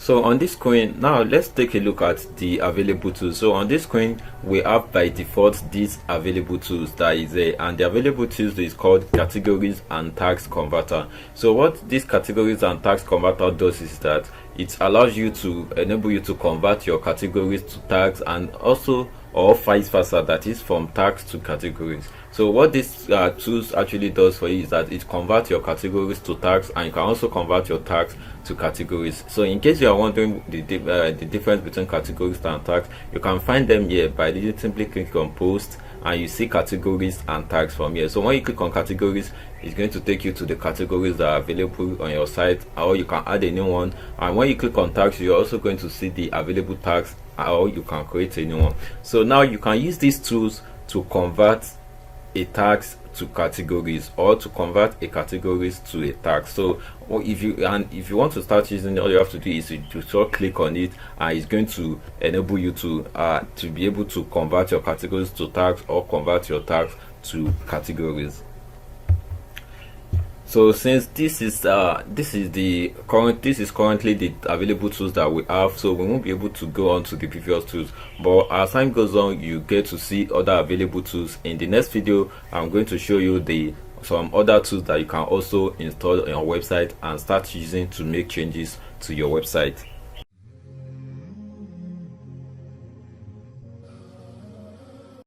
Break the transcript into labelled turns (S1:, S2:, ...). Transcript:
S1: So on this screen now, let's take a look at the available tools. So on this screen we have by default these available tools that is there, and the available tools is called categories and tags converter. So what this categories and tags converter does is that it allows you to enable you to convert your categories to tags, and also or vice versa, that is from tags to categories. So what this tools actually does for you is that it converts your categories to tags, and you can also convert your tags to categories. So in case you are wondering the difference between categories and tags, you can find them here by simply click on post, and you see categories and tags from here. So when you click on categories, it's going to take you to the categories that are available on your site, or you can add a new one. And when you click on tags, you're also going to see the available tags, or you can create a new one. So now you can use these tools to convert a tags to categories, or to convert a categories to a tag. So if you want to start using it, all you have to do is to just click on it, and it's going to enable you to be able to convert your categories to tags, or convert your tags to categories. So since this is currently the available tools that we have, so we won't be able to go on to the previous tools, but as time goes on you get to see other available tools. In the next video I'm going to show you some other tools that you can also install on your website and start using to make changes to your website.